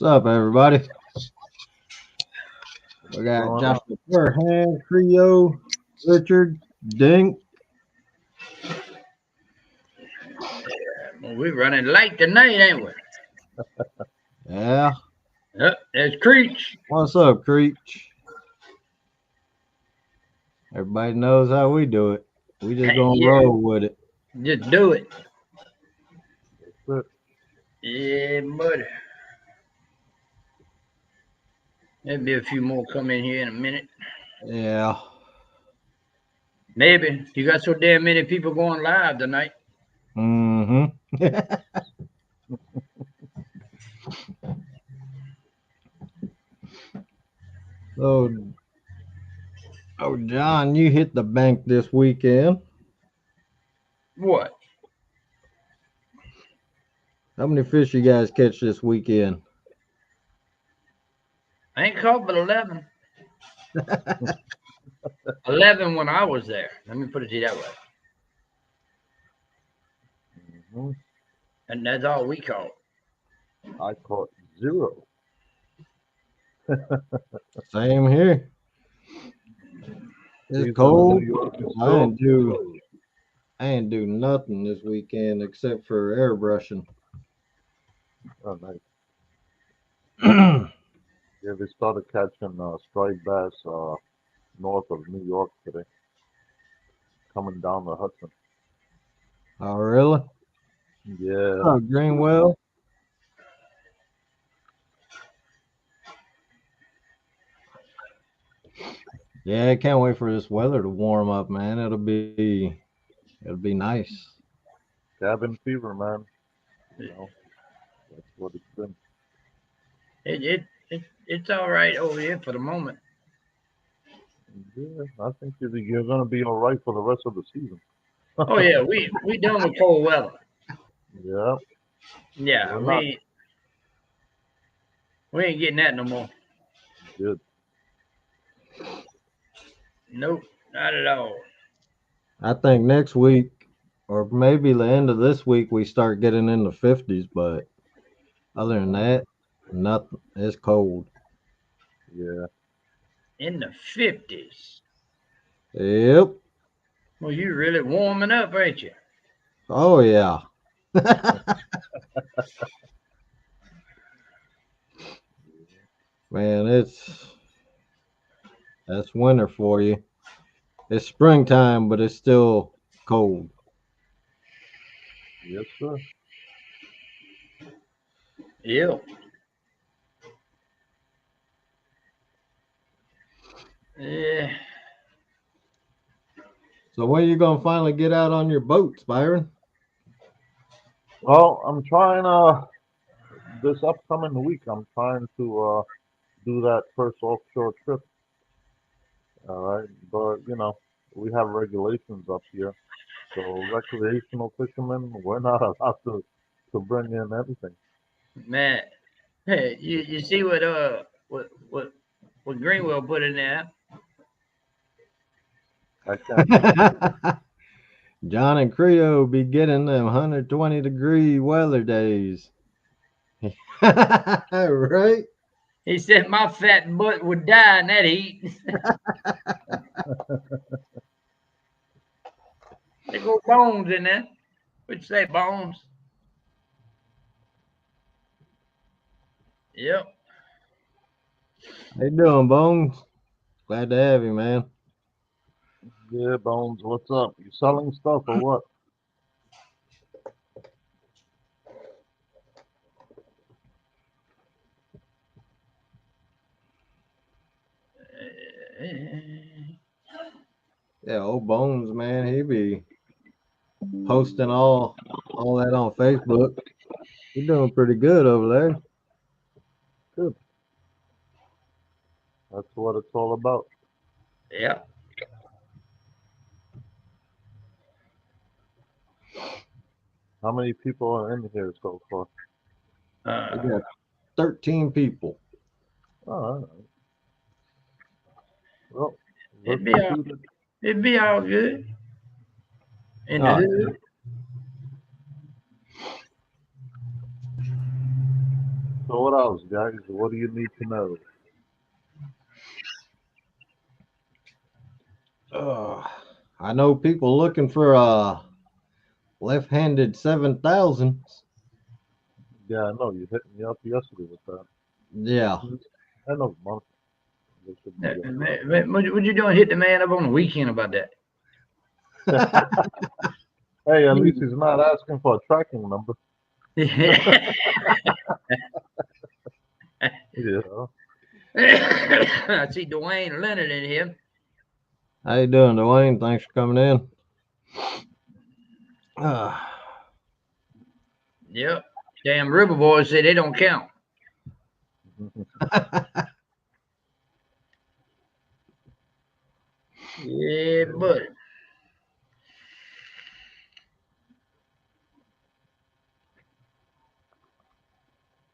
What's up, everybody? We What's got going on? Joshua Burhan, Creo, Richard, Dink. Well, we're running late tonight, ain't we? Yeah. Yep, there's Creech. What's up, Creech? Everybody knows how we do it. We just gonna Yeah, roll with it. just do it. Good. Yeah, buddy. There'll be a few more come in here in a minute. Yeah. Maybe. You got so damn many people going live tonight. Mm-hmm. So, John, you hit the bank this weekend. What? How many fish you guys catch this weekend? I ain't caught but 11. 11 when I was there. Let me put it to you that way. hmm And that's all we caught. I caught 0. Same here. It's Season in cold. New York is I still ain't do closed. I ain't do nothing this weekend except for airbrushing. Oh, nice. Oh, Yeah, they started catching striped bass north of New York today, coming down the Hudson. really? Yeah, Oh, Greenwell. Yeah, I can't wait for this weather to warm up, man. It'll be nice. cabin fever, man. That's what it's been. It's all right over here for the moment. Yeah, I think you're gonna be all right for the rest of the season. Oh yeah, we done with cold weather. Yeah, Yeah, we're not we ain't getting that no more. good. Nope, not at all. I think next week or maybe the end of this week we start getting in the 50s, but other than that, nothing. It's cold. Yeah, In the 50s. Yep. Well, you really warming up, ain't you? Oh yeah. Man, that's winter for you. It's springtime, but it's still cold. yes, sir. Yeah. Yeah. So when are you gonna finally get out on your boats, Byron? Well, I'm trying this upcoming week. I'm trying to do that first offshore trip. All right, but we have regulations up here, so recreational fishermen we're not allowed to bring in anything. Man. Hey, you see what Greenwell put in there? I can't see. John and Creo be getting them 120-degree weather days. Right? He said my fat butt would die in that heat. They go bones in there. What you say, bones? Yep. How you doing, Bones? Glad to have you, man. Yeah, Bones, what's up? You selling stuff or what? Yeah, old Bones, man, he be posting all that on Facebook. You're doing pretty good over there. Good. That's what it's all about. Yep. How many people are in here so far? We Uh, got 13 people. All right. Well, let's it'd be all shoot it. it'd be all good in the Oh, hood. So what else, guys? What do you need to know? I know people looking for left-handed 7,000. Yeah, I know you hit me up yesterday with that. Yeah. End of month. They should be What you doing? Hit the man up on the weekend about that. Hey, at least he's not asking for a tracking number. Yeah. Yeah. I see Dwayne Leonard in here. How you doing, Dwayne? Thanks for coming in. Uh, Yep. Damn River Boys say they don't count. Yeah, but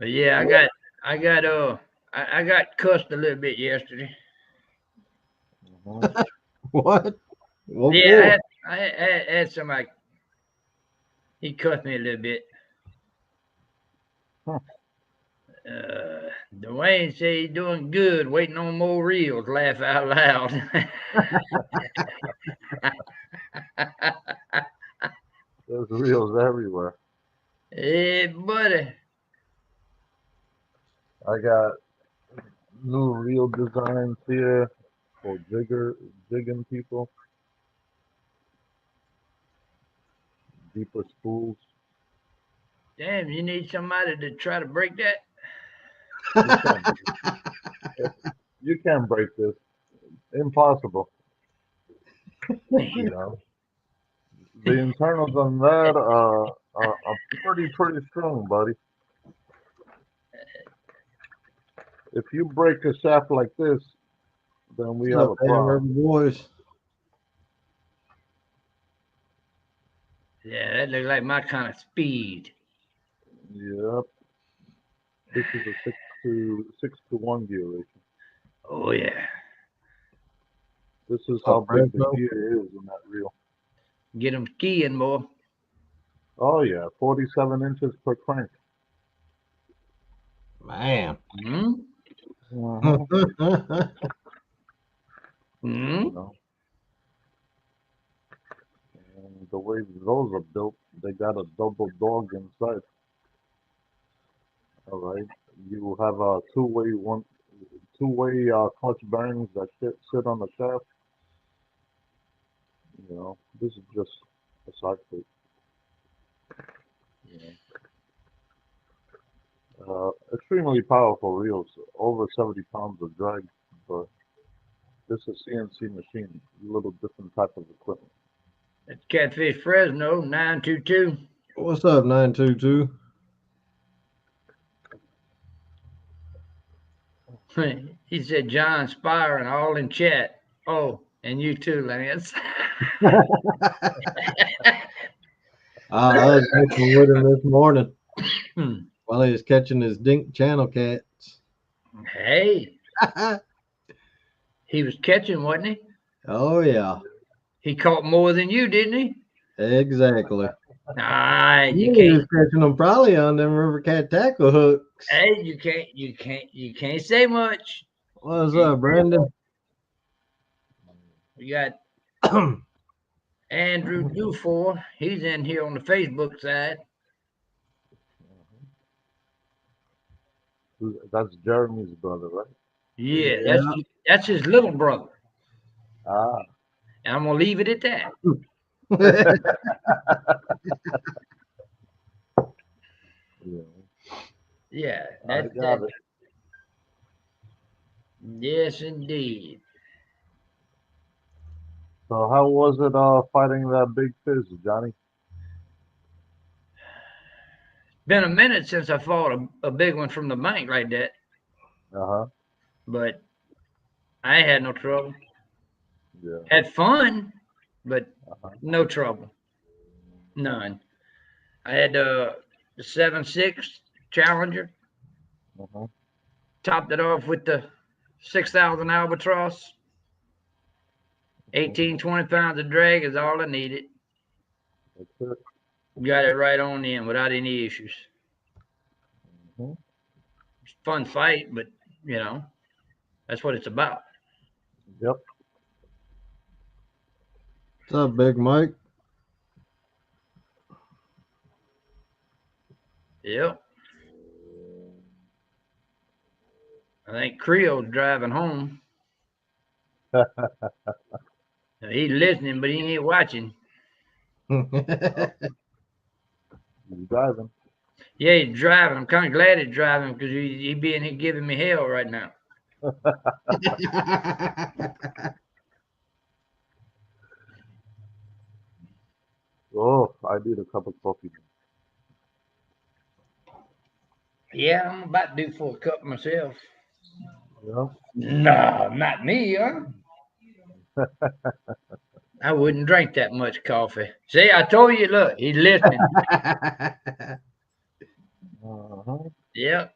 yeah, I got cussed a little bit yesterday. Mhm. what? What Yeah, for? I had somebody. He cussed me a little bit. Huh. Dwayne say he's doing good, waiting on more reels. Laugh out loud. There's reels everywhere. Hey, buddy. I got new reel designs here for jigging people. Deeper spools. Damn, you need somebody to try to break that. You can't break this. Impossible. Man, You know. The internals on that are pretty strong, buddy. If you break a shaft like this, then we have What's a up, Dan River problem. Boys? yeah, that looks like my kind of speed. Yep. This is a 6-to-1 gear ratio. Oh yeah, This is What's how up, big the Fresno? gear is in that reel. get them skiing, boy. Oh yeah, 47 inches per crank. Man. Hmm. Uh-huh. Hmm. You know, and the way those are built, they got a double dog inside. All right, you have a two-way clutch bearings that sit on the shaft. You know, this is just a side plate. You know, extremely powerful reels, over 70 pounds of drag, but this is CNC machine, a little different type of equipment. That's Catfish Fresno 922. What's up, 922? He said John Spire and all in chat. Oh, and you too, Lance. I was messing with him this morning Hmm. while he was catching his dink channel cats. Hey, he was catching, wasn't he? Oh, yeah. He caught more than you, didn't he? Exactly. Ah, He you was can't. catching them probably on them river cat tackle hooks. Hey, you can't say much. What's up, Brandon? We got Andrew Dufour. He's in here on the Facebook side. That's Jeremy's brother, right? Yeah, Yeah. that's his little brother. Ah, And I'm gonna leave it at that. yeah. Yeah, I that's got that. it. Yes, indeed. So how was it fighting that big fish, Johnny? Been a minute since I fought a big one from the bank like that, Uh-huh. but I ain't had no trouble. Yeah. Had fun, but Uh-huh. no trouble. None. I had the 7.6 Challenger, Uh-huh. topped it off with the 6,000 Albatross. 18, 20 pounds of drag is all I needed. That's it. Got it right on in without any issues. Mhm. fun fight, but you know, that's what it's about. Yep. What's up, Big Mike? Yep. I think Creole's driving home. He's listening, but he ain't watching. He's driving. Yeah, he's driving. I'm kind of glad he's driving because he being here giving me hell right now. Oh, I need a cup of coffee. Yeah, I'm about to do for a cup myself. Yeah. No, not me, huh? I wouldn't drink that much coffee. See, I told you, look, he's listening. Uh-huh. Yep.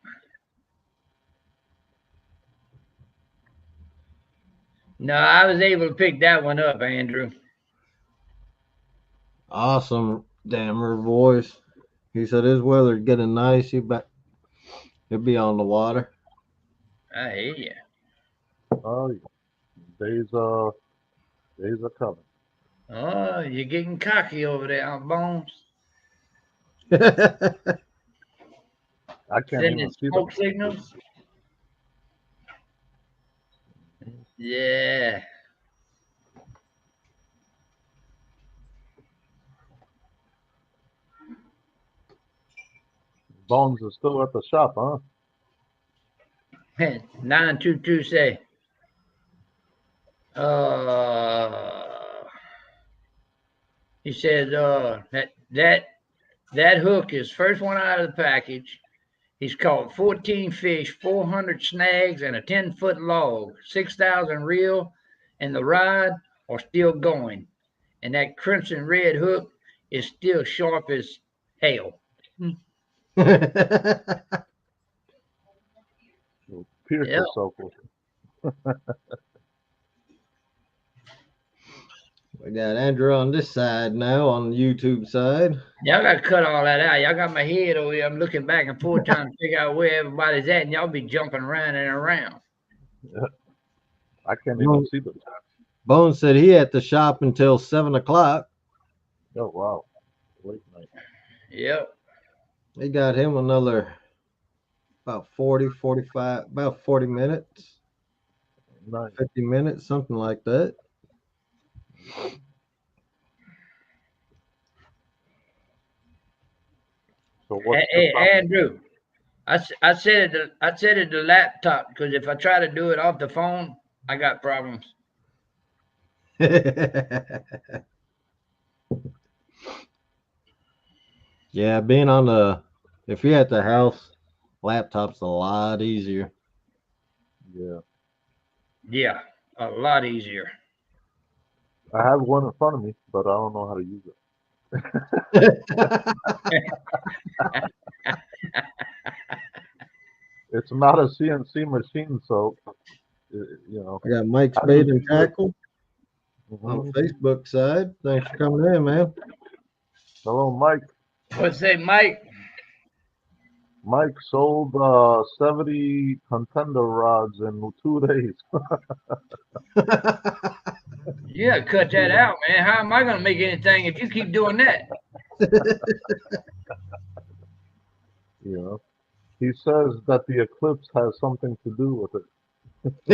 No, I was able to pick that one up, Andrew. Awesome, Dammer voice. He said his weather's getting nice. He'll be on the water. I hear you. Oh, days are coming. Oh, you're getting cocky over there, Aunt Bones. I can't Sending even see smoke them. signals. Yeah. Bones is still at the shop, huh? 922 say. He says that hook is first one out of the package. He's caught 14 fish, 400 snags, and a 10-foot log, 6,000 reel, and the rod are still going. And that crimson red hook is still sharp as hell. You'll pierce Yeah. yourself with it. We got Andrew on this side now, on the YouTube side. Y'all got to cut all that out. Y'all got my head over here. I'm looking back and forth trying to figure out where everybody's at, and y'all be jumping around and around. I can't even see the chat. Bones said he at the shop until 7 o'clock. Oh, wow. Late night. Yep. They got him another about 40 minutes, Nice. 50 minutes, something like that. So what's Hey, the problem? Andrew, I said it the laptop because if I try to do it off the phone, I got problems. Yeah, if you're at the house, laptop's a lot easier. Yeah. Yeah, a lot easier. I have one in front of me, but I don't know how to use it. It's not a CNC machine, so you know. I got Mike Spade and Tackle on Mhm. Facebook side. Thanks for coming in, man. Hello, Mike. What's that, Mike? Mike sold 70 contender rods in 2 days. You gotta cut that out, man. How am I gonna make anything if you keep doing that? You know, he says that the eclipse has something to do with it.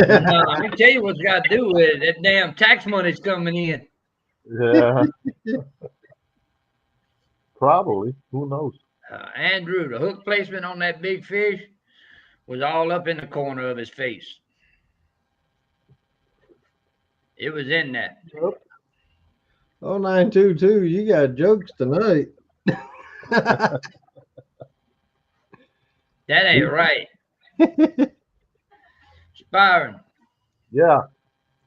No, let me tell you what's got to do with it. That damn tax money's coming in. Yeah, probably. Who knows? Andrew, the hook placement on that big fish was all up in the corner of his face. It was in that. Yep. 0922, you got jokes tonight. That ain't right. Byron, Yeah.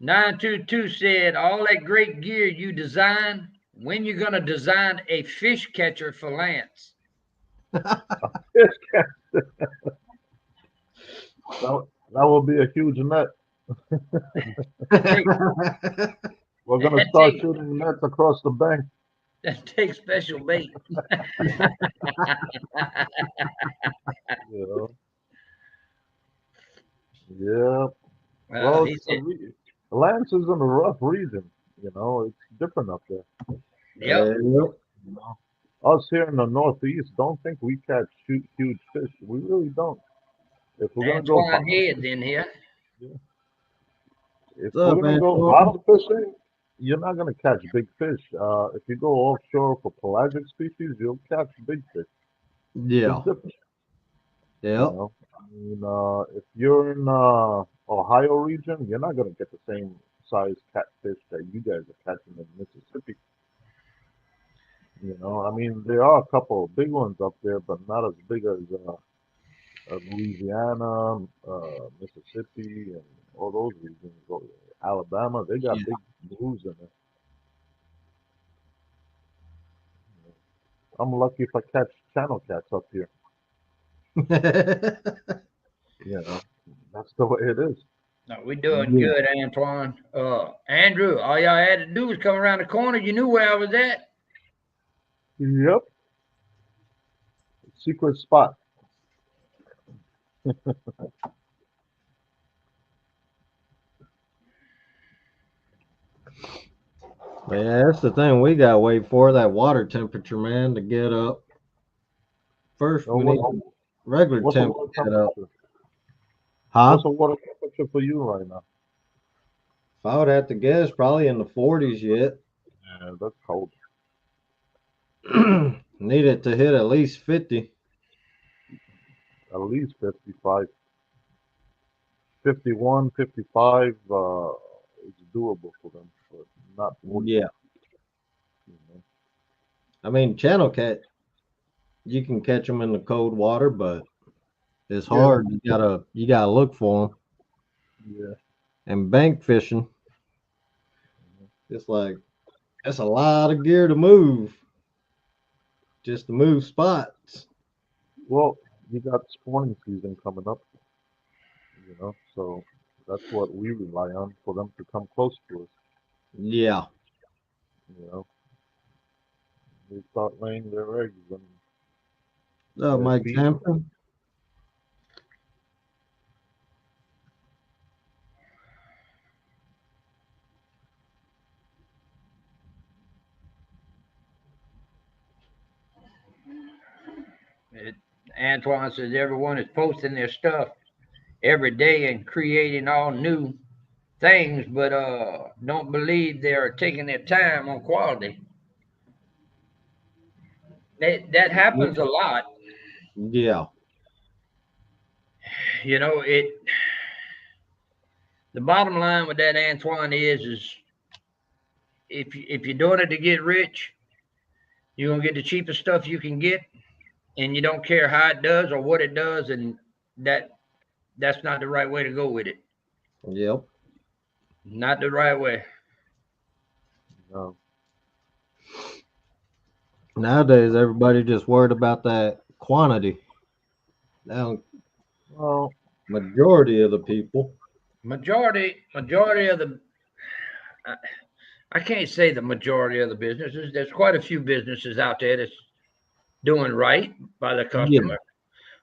922 said, all that great gear you design, when you gonna design a fish catcher for Lance? That will be a huge net. We're gonna That start takes- shooting nets across the bank. That takes special bait. You know. Yeah. Well, Well, he said, Lance is in a rough region. You know, it's different up there. yep. Yep. You know, us here in the Northeast don't think we catch huge fish. We really don't. If we're gonna go Antoine bottom Head's fishing, in here. yeah. If What's we're up, gonna go Antoine? bottom fishing, you're not gonna catch big fish. If you go offshore for pelagic species, you'll catch big fish. It's Yeah. different, you Yep. know. I mean, if you're in Ohio region, you're not gonna get the same size catfish that you guys are catching in Mississippi. You know, I mean, there are a couple of big ones up there, but not as big as Louisiana, Mississippi, and all those regions. Alabama, they got big blues in there. I'm lucky if I catch channel cats up here. Yeah. You know, that's the way it is. No, we're doing good, Antoine. Andrew, all y'all had to do was come around the corner. You knew where I was at. Yep. Secret spot. Yeah, that's the thing we gotta wait for that water temperature, man, to get up. First, So we need regular what's the temp water to get up. temperature? Huh? What's the water temperature for you right now? If I would have to guess, probably in the 40s yet. Yeah, that's cold. Need it to hit at least 50. At least 55. 51, 55 is doable for them, but not 40. Yeah. You know? I mean, channel cat, you can catch them in the cold water, but it's Yeah, hard. You gotta look for them. yeah. And bank fishing, it's like that's a lot of gear to move just to move spots. Well, you got spawning season coming up, you know, so that's what we rely on for them to come close to us, Yeah. you know. They start laying their eggs and their Mike feet. Sampson. It, Antoine says everyone is posting their stuff every day and creating all new things, but don't believe they're taking their time on quality. That happens a lot. Yeah. You know, it the bottom line with that, Antoine, is if you're doing it to get rich, you're gonna get the cheapest stuff you can get, and you don't care how it does or what it does, and that's not the right way to go with it. Yep. Not the right way. No. Nowadays, everybody just worried about that quantity. Now, Well, majority of the people. Majority of the I, I can't say the majority of the businesses. There's quite a few businesses out there that's doing right by the Yeah. customer.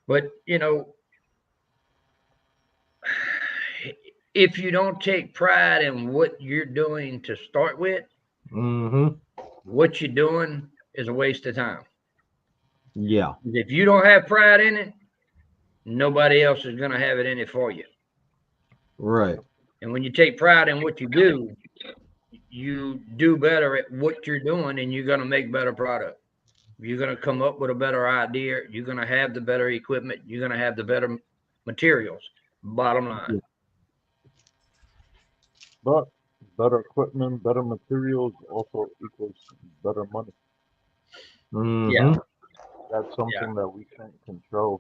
But if you don't take pride in what you're doing to start with, Mm-hmm. what you're doing is a waste of time. Yeah. If you don't have pride in it, nobody else is going to have it in it for you. Right. And when you take pride in what you do better at what you're doing, and you're going to make better product. You're going to come up with a better idea. You're going to have the better equipment. You're going to have the better materials. Bottom line. Yeah. but better equipment, better materials also equals better money. Yeah. Mm-hmm. That's Yeah. something that we can't control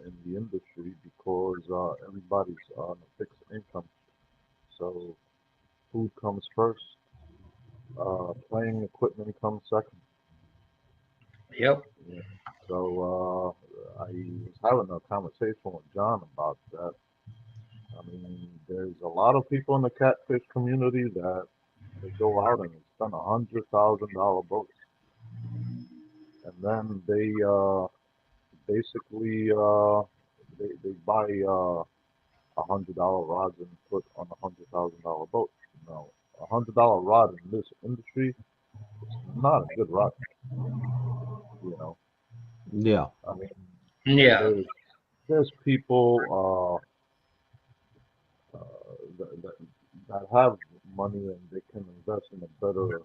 in the industry because everybody's on a fixed income. So food comes first. Playing equipment comes second. Yep. Yeah. So I was having a conversation with John about that. I mean, there's a lot of people in the catfish community that they go out and spend $100,000 boats, and then they basically they buy $100 rods and put on $100,000 boat. No, $100 rod in this industry is not a good rod. You know, Yeah. I mean, Yeah. there's people that have money and they can invest in a better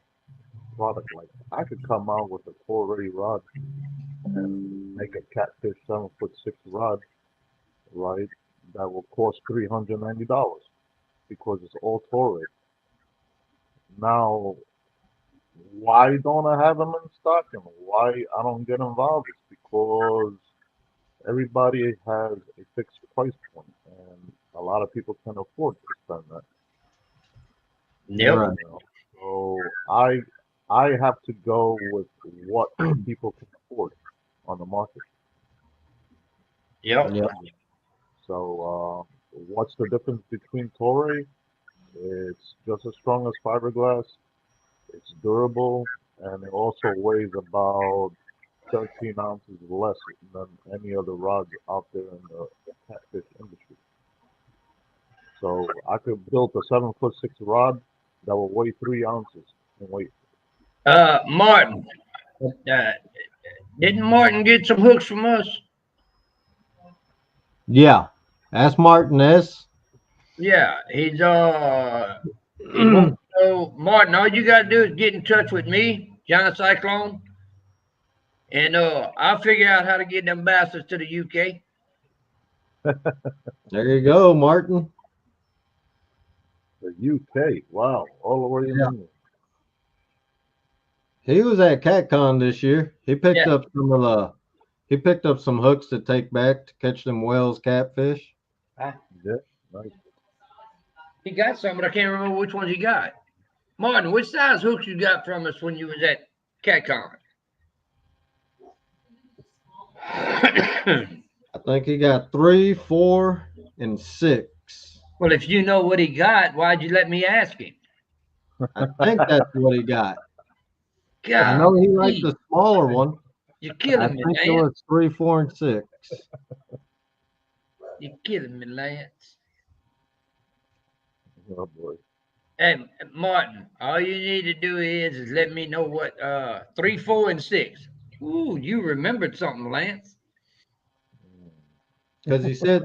product. Like I could come out with a 4 rod and make a catfish 7'6" rod, right? That will cost $390 because it's all Torrey. Now, why don't I have them in stock and why I don't get involved? It's because everybody has a fixed price point, and a lot of people can afford to spend that. Yep. Right. You know? So I have to go with what people can afford on the market. Yep. Yep. So what's the difference between Torrey? It's just as strong as fiberglass. It's durable, and it also weighs about 13 ounces less than any other rods out there in the catfish industry. So I could build a 7'6" rod that will weigh 3 ounces in weight. Martin. Didn't Martin get some hooks from us? Yeah. Ask Martin S. Yeah, he wants to know, Martin, all you gotta do is get in touch with me, John Cyclone, and I'll figure out how to get them bastards to the UK. There you go, Martin. The UK, wow, all the way in Yeah. England. He was at CatCon this year. He picked Yeah, up some hooks to take back to catch them whales catfish. Yeah, nice. he got some, but I can't remember which ones he got. Martin, which size hooks you got from us when you was at CatCon? I think he got 3, 4, and 6. Well, if you know what he got, why'd you let me ask him? I think that's what he got. I God, know he liked the smaller one. you're I killing me, think it Lance. was 3, 4, and 6. You're killing me, Lance. Oh boy. Hey, Martin, all you need to do is let me know what 3, 4, and 6. Ooh, you remembered something, Lance. Because he said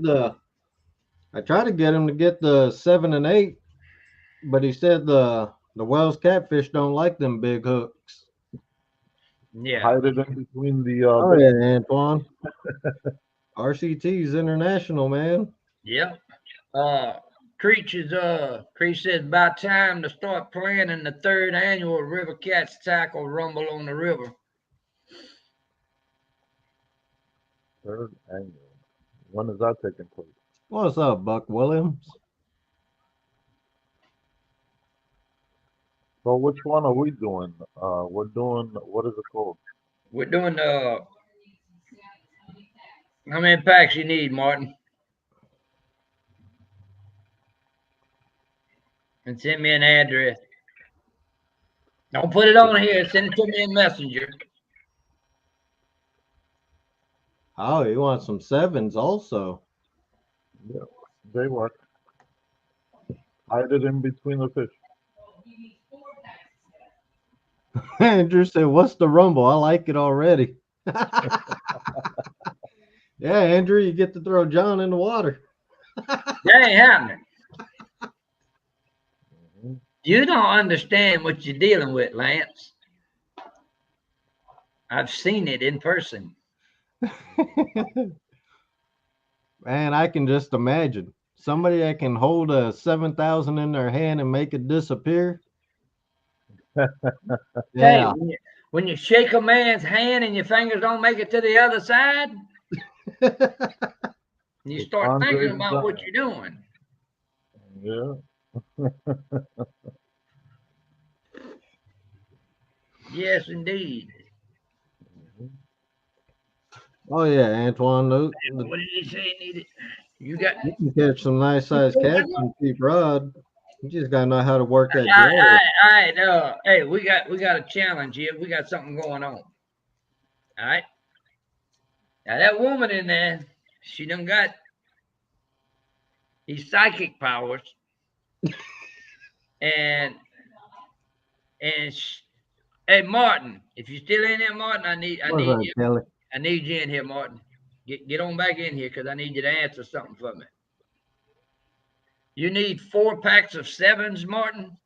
I tried to get him to get the 7 and 8, but he said the Wells catfish don't like them big hooks. Yeah. Hide it in between the Oh bait. yeah, Antoine. RCT's international, man. Yep. Creech says about time to start planning the third annual River Cats Tackle Rumble on the River. Third annual. When is that taking place? What's up, Buck Williams? So which one are we doing? We're doing, what is it called? We're doing how many packs you need, Martin? And send me an address. Don't put it on here. Send it to me in Messenger. Oh, he wants some 7s also. Yeah, they work. Hide it in between the fish. Andrew said, "What's the rumble? I like it already." Yeah, Andrew, you get to throw John in the water. That ain't happening. Hmm. You don't understand what you're dealing with, Lance. I've seen it in person. Man, I can just imagine somebody that can hold a 7,000 in their hand and make it disappear. Hey, Yeah. when you shake a man's hand and your fingers don't make it to the other side, you It's start Andre thinking the about what Giant. you're doing. Yeah. Yes, indeed. Mhm. Oh yeah, Antoine. What did he say he needed? You got. You can catch some nice sized cats on cheap rod. You just gotta know how to work that All drag. right, hey, we got a challenge here. We got something going on. All right. Now that woman in there, she done got He's psychic powers. and hey, Martin, if you're still in here, Martin, I need you. Kelly? I need you in here, Martin. Get on back in here because I need you to answer something for me. You need 4 packs of 7s, Martin?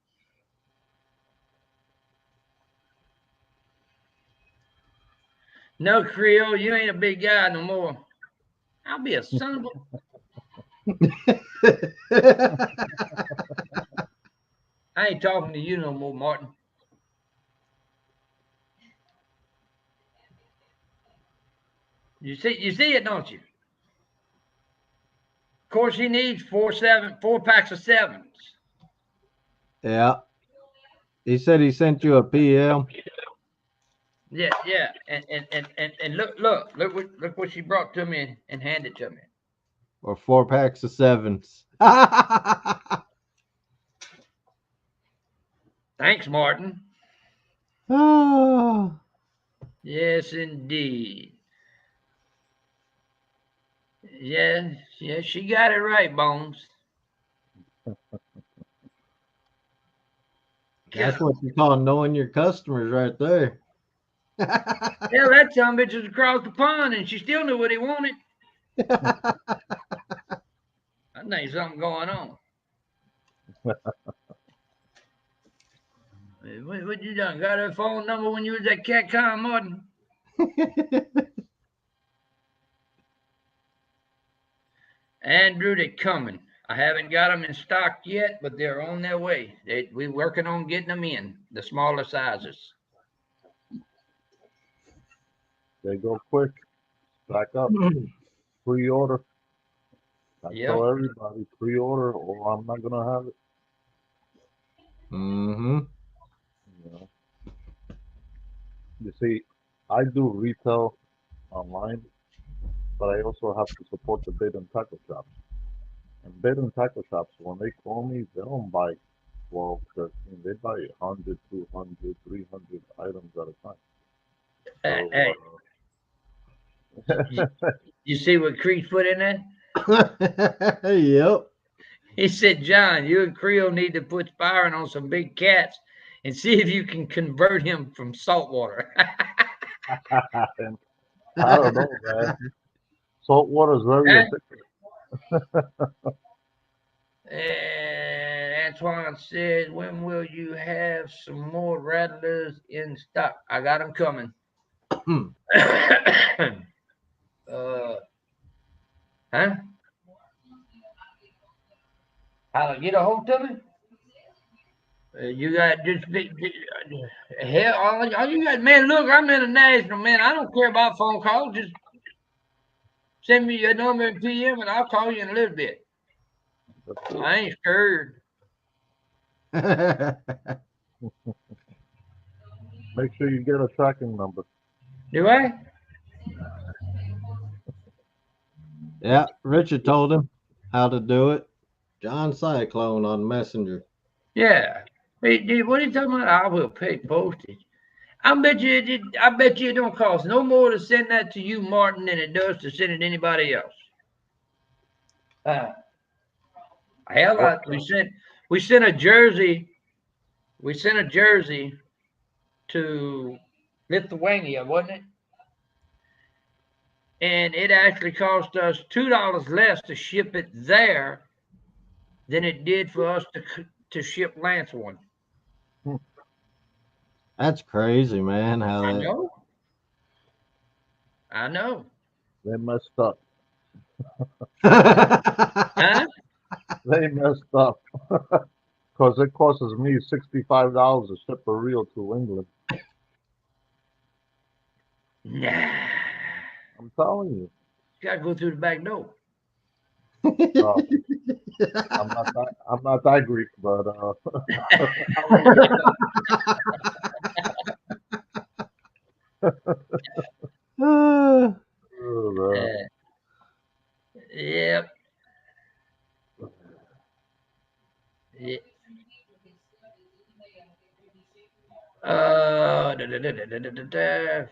No, Creole, you ain't a big guy no more. I'll be a son of a... I ain't talking to you no more, Martin. You see it, don't you? Of course, he needs 4 packs of 7s. Yeah. He said he sent you a PM. Yeah. And look what she brought to me and handed to me. Or 4 packs of 7s. Thanks, Martin. Oh. Yes, indeed. Yeah, she got it right, Bones. That's what you call knowing your customers right there. Yeah, that son of a bitch was across the pond and she still knew what he wanted. I think something going on. What you done? Got her phone number when you was at CatCon, Martin? Andrew, they coming. I haven't got them in stock yet, but they're on their way. We're working on getting them in, the smaller sizes. They go quick. Back up. Pre-order. I tell everybody, pre-order or I'm not going to have it. Mm-hmm. You see, I do retail online, but I also have to support the bait and tackle shops. And bait and tackle shops, when they call me, they don't buy 12, 13. They buy 100, 200, 300 items at a time. So, you see what Creech put in there? Yep. He said, John, you and Creole need to put sparring on some big cats and see if you can convert him from saltwater. I don't know, man. Saltwater is very addictive. And Antoine said, when will you have some more rattlers in stock? I got them coming. Huh? How to get a hold of me? You got just hell. All you got, man. Look, I'm international, man. I don't care about phone calls. Just send me your number in PM, and I'll call you in a little bit. I ain't scared. Make sure you get a tracking number. Do I? Yeah, Richard told him how to do it. John Cyclone on Messenger. Yeah. Hey, what are you talking about? I will pay postage. I bet you it don't cost no more to send that to you, Martin, than it does to send it to anybody else. Hell, we sent a jersey. We sent a jersey to Lithuania, wasn't it? And it actually cost us $2 less to ship it there than it did for us to ship Lance one. That's crazy, man. How I that... know. I know. They messed up. Huh? They messed up. Because it costs me $65 to ship a reel to England. Nah. I'm telling you. You gotta go through the back door. I'm not that Greek, but Yep. Yeah.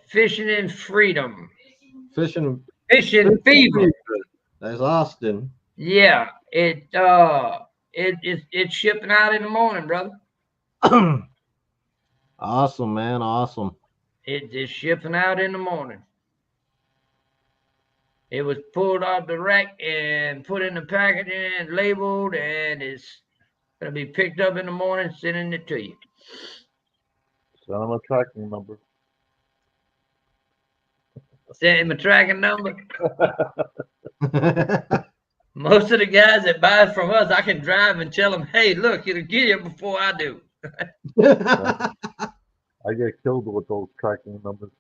Fishing in Freedom. Fishing Fever. That's Austin. Yeah. It's shipping out in the morning, brother. Awesome, man. Awesome. It's shipping out in the morning. It was pulled off the rack and put in the packaging and labeled, and it's gonna be picked up in the morning, sending it to you. Send them a tracking number. Send him a tracking number. Most of the guys that buy from us, I can drive and tell them, "Hey, look, it'll get you before I do." I get killed with those tracking numbers.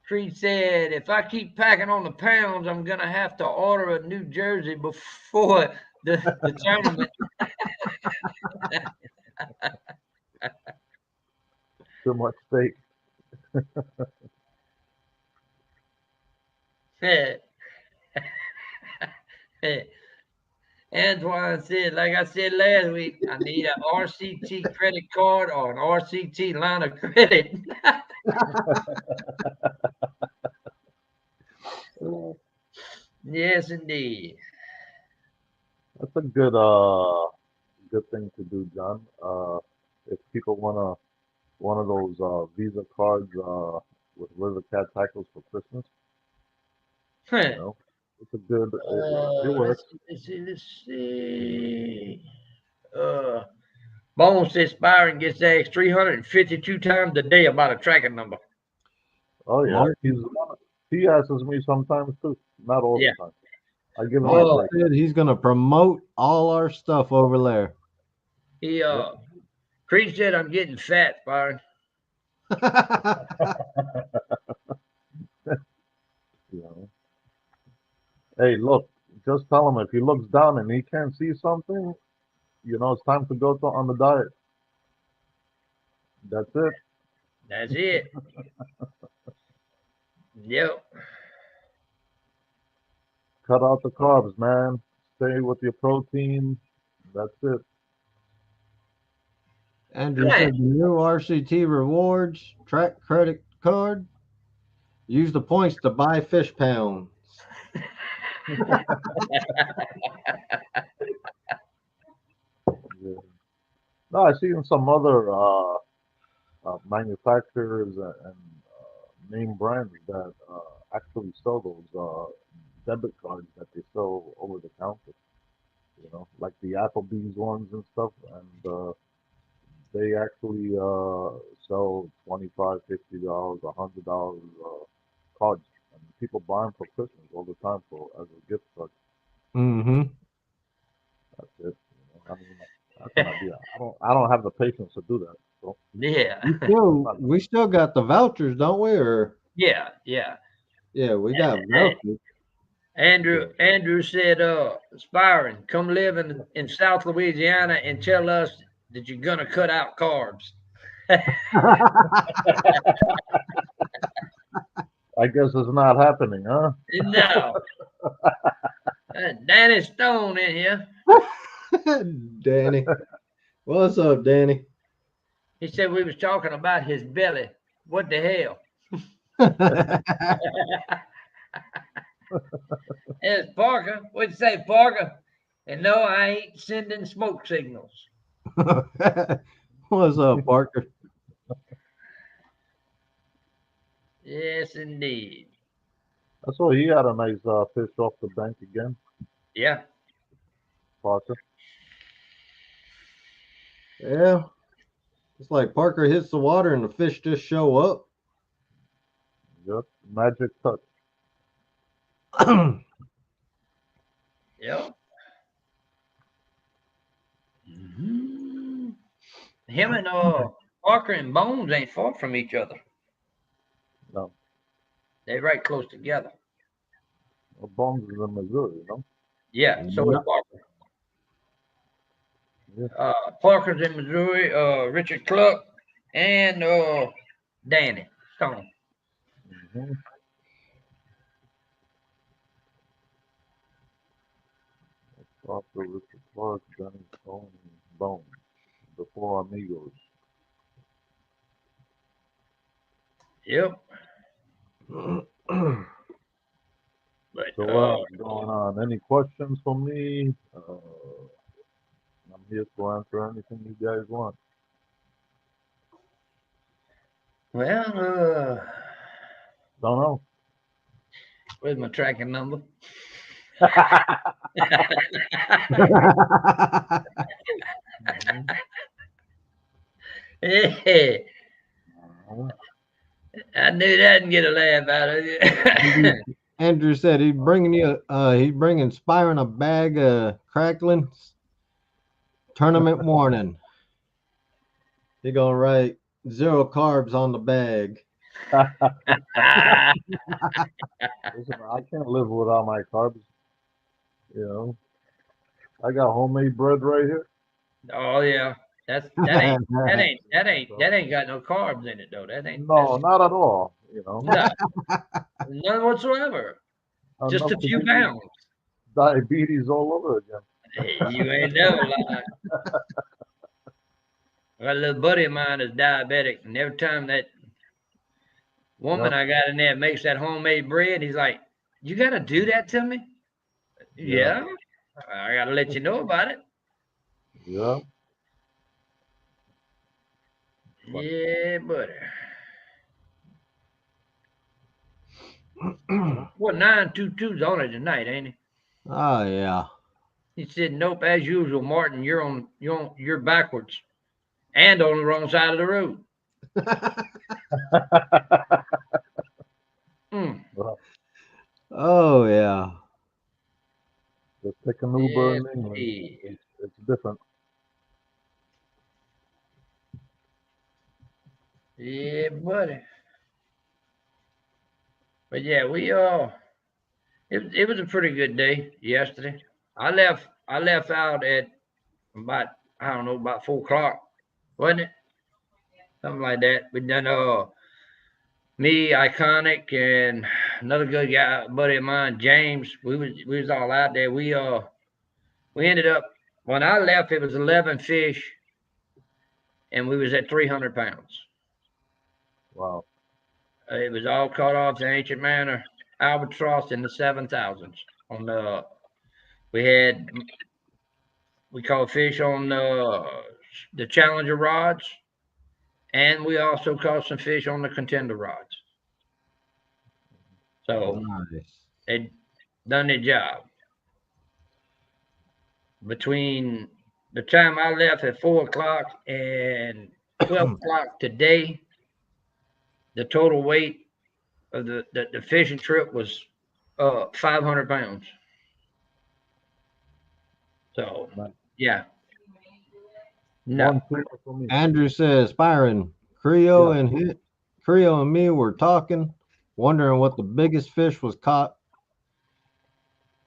Creed said, "If I keep packing on the pounds, I'm gonna have to order a new jersey before the tournament." Too much steak. Antoine said, like I said last week, I need an RCT credit card or an RCT line of credit. Yes, indeed. That's a good thing to do, John. If people want one of those Visa cards with River Cat tackles for Christmas, you know, it's a good. It works. Let's see. Bones says Byron gets asked 352 times a day about a tracking number. Oh yeah, Mark, he asks me sometimes too. Not all Yeah. the time. I give him Mark a break. said he's gonna promote all our stuff over there. He Creed said I'm getting fat, Byron. You know. Hey, look, just tell him if he looks down and he can't see something, it's time to go on the diet. That's it. That's it. Yep. Cut out the carbs, man. Stay with your protein. That's it. Andrew Right. said the new RCT rewards track credit card. Use the points to buy fish pounds. Yeah. No, I see in some other manufacturers and name brands that actually sell those debit cards that they sell over the counter. Like the Applebee's ones and stuff, and they actually sell $25, $50, $100 cards, and people buy them for Christmas all the time for as a gift card. Mm-hmm. That's it. I mean, how can I do that? I don't have the patience to do that. So Yeah. We still got the vouchers, don't we? Or Yeah. yeah, we got vouchers. Andrew said, Byron, come live in South Louisiana and tell us that you're gonna cut out carbs. I guess it's not happening, huh? No. Danny Stone in here. Danny. What's up, Danny? He said we was talking about his belly. What the hell? It's Parker. What'd you say, Parker? And no, I ain't sending smoke signals. What's up, Parker? Yes, indeed. I saw he had a nice fish off the bank again, Yeah. Parker. Yeah. It's like Parker hits the water and the fish just show up. Yep, magic touch. Yep. Mm-hmm. Him and Parker and Bones ain't far from each other. No, They're right close together. well, Bones is in Missouri, Yeah, so is Parker. Yeah. Parker's in Missouri, Richard Cluck, and Danny Stone. Mm-hmm. Parker, Richard Clark, Danny Stone, Bones, the Four Amigos. Yep. But So what else is going on? Any questions for me? I'm here to answer anything you guys want. well, Don't know. where's my tracking number? Hey, I knew that and get a laugh out of you. Andrew said he's bringing Spiron a bag of cracklings. Tournament warning. He gonna write 0 carbs on the bag. Listen, I can't live without my carbs. You know, I got homemade bread right here. Oh yeah, that ain't got no carbs in it though. That ain't No, not at all. You know, none whatsoever. Just enough a to few give you pounds. diabetes all over again. Hey, you ain't never lied. I got a little buddy of mine is diabetic, and every time that woman I got in there makes that homemade bread, he's like, "You got to do that to me?" Yeah, I got to let you know about it. Yeah. Yeah, buddy. Well, 922's on it tonight, ain't he? Oh yeah. He said, "Nope, as usual, Martin. You're backwards, and on the wrong side of the road." Mm. Oh yeah. Just take an Uber in Yeah, England. It's different. yeah, buddy. But yeah, it was a pretty good day yesterday. I left out at about I don't know about 4 o'clock, wasn't it? Something like that. We done me, Iconic, and another good guy, buddy of mine, James. We was all out there. We ended up when I left, it was 11 fish, and we was at 300 pounds. Wow. It was all caught off the Ancient Mariner albatross in the 7,000s. On the we caught fish on the Challenger rods, and we also caught some fish on the Contender rods. So Nice. they done their job. Between the time I left at 4 o'clock and 12 o'clock today, the total weight of the fishing trip was 500 pounds. So yeah. No. For me. Andrew says, Byron, Creo and me were talking, wondering what the biggest fish was caught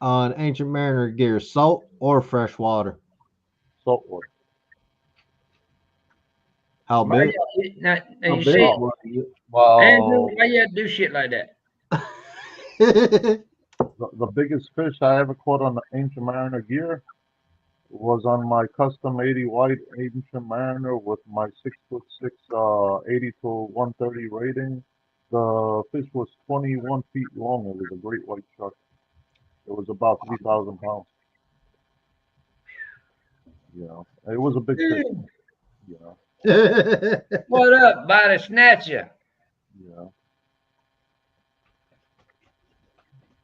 on Ancient Mariner gear, salt or freshwater. Saltwater. How big? And you see, Wow. Andrew, why you have to do shit like that? The biggest fish I ever caught on the Ancient Mariner gear was on my custom 80 white Ancient Mariner with my 6'6", 80 to 130 rating. The fish was 21 feet long. It was a great white shark. It was about 3,000 pounds. You know, it was a big fish. You know. What up, body snatcher? Yeah.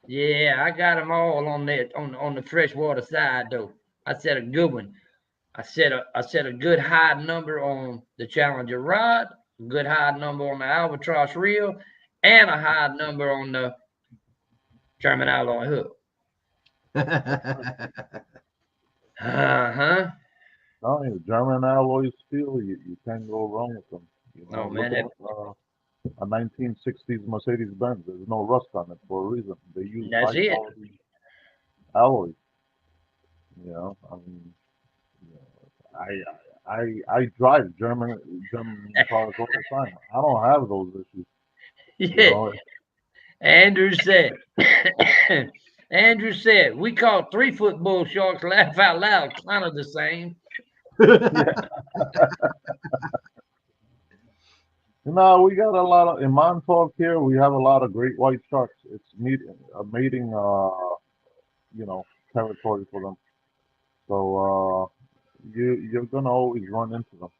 Yeah, I got them all on that on the freshwater side though. I set a good one. I set a good high number on the Challenger rod, a good high number on the albatross reel, and a high number on the German alloy hook. Uh-huh. No, German alloy steel, you can't go wrong with them. You know, Oh man, a 1960s Mercedes Benz. There's no rust on it for a reason. They use that's high it. quality alloy. You know, I mean, you know, I drive German cars all the time. I don't have those issues. Yeah. You know, Andrew said, we caught 3-foot bull sharks, laugh out loud, kind of the same. No, we got a lot of in Montauk here. We have a lot of great white sharks. It's mating, you know, territory for them. So you're gonna always run into them.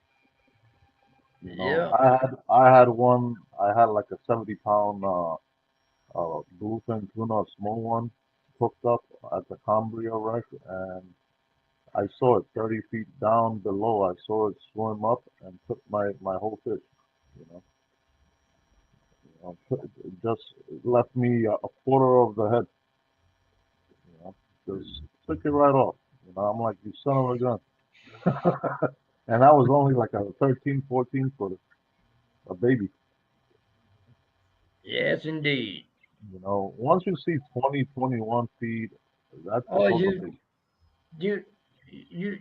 You know, Yeah. I had one. I had like a 70 pound bluefin tuna, a small one, hooked up at the Cambria wreck, and I saw it 30 feet down below. I saw it swim up and took my whole fish. You know, it just left me a quarter of the head. You know, just took it right off. You know, I'm like, you son of a gun. And that was only like a 13, 14 footer, a baby. Yes, indeed. You know, once you see 20, 21 feet, Oh, those are big. you,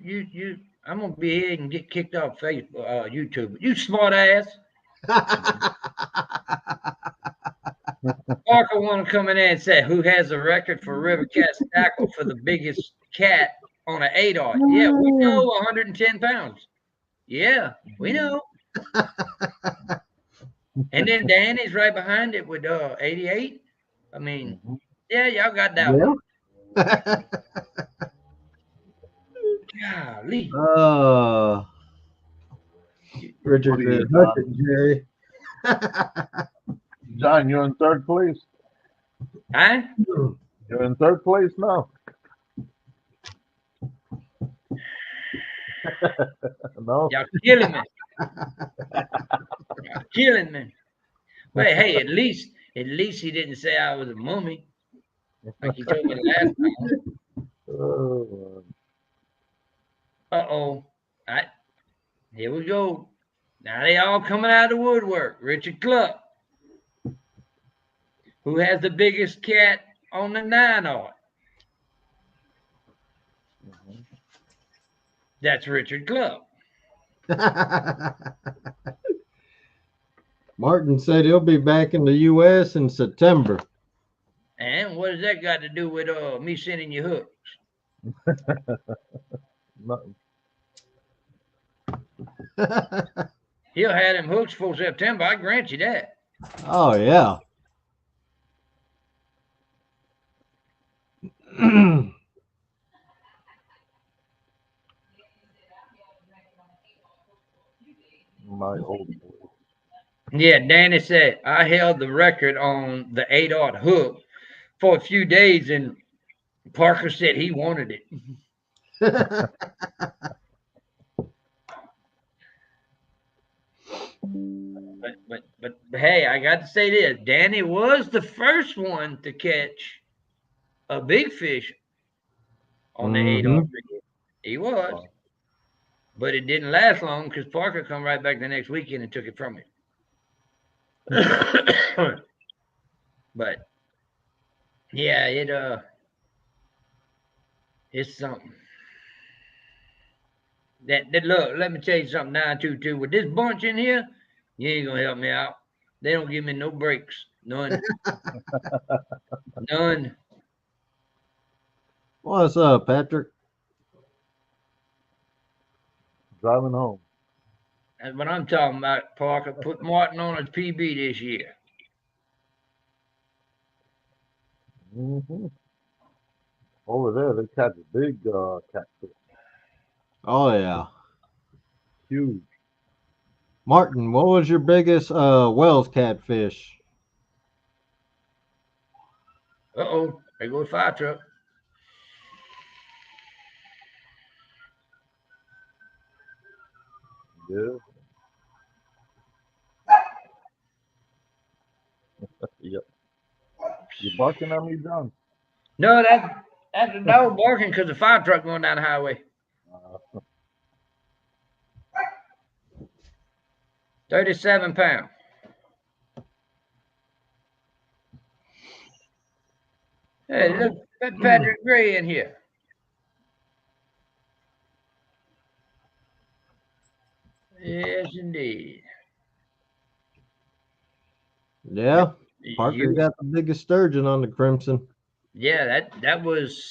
you. I'm gonna be here and get kicked off Facebook, YouTube. You smart ass. Parker want to come in there and say who has the record for river cat tackle for the biggest cat on an 8-aught. Yeah, we know 110 pounds. Yeah, we know. And then Danny's right behind it with 88. I mean, Mhm. yeah, y'all got that Yeah. one. Golly. Oh, Richard What are you, said, "Hush John? it, Jerry." John, you're in third place. Huh? You're in third place now. No? Y'all killing me. Y'all killing me. Wait, hey, at least he didn't say I was a mummy, like he told me the last time. Uh, Uh-oh. I, here we go. Now they all coming out of the woodwork. Richard Cluck, who has the biggest cat on the 9-aught. mhm. That's Richard Cluck. Martin said he'll be back in the U.S. in September. And what does that got to do with me sending you hooks? Nothing. He'll have them hooks for September. I grant you that. Oh yeah. My old boy. Yeah, Danny said I held the record on the 8-aught hook for a few days, and Parker said he wanted it. But hey, I got to say this: Danny was the first one to catch a big fish on the 8-aught Hmm. rig. He was, Wow. but it didn't last long because Parker come right back the next weekend and took it from him. But yeah, it's something. That look, let me tell you something. 922 with this bunch in here, you ain't gonna help me out. They don't give me no breaks, none, none. What's up, Patrick? Driving home. That's what I'm talking about. Parker put Martin on his PB this year. Hmm. Over there, they catch big catfish. Oh yeah. Huge. Martin, what was your biggest Wells catfish? Uh-oh, there goes fire truck. Yeah. Yep. You barking at me, John? No, that's a dog barking because the fire truck going down the highway. Uh, 37 pounds. Hey, look, that Patrick Gray in here. Yes, indeed. Yeah. Parker You, got the biggest sturgeon on the Crimson. yeah, that was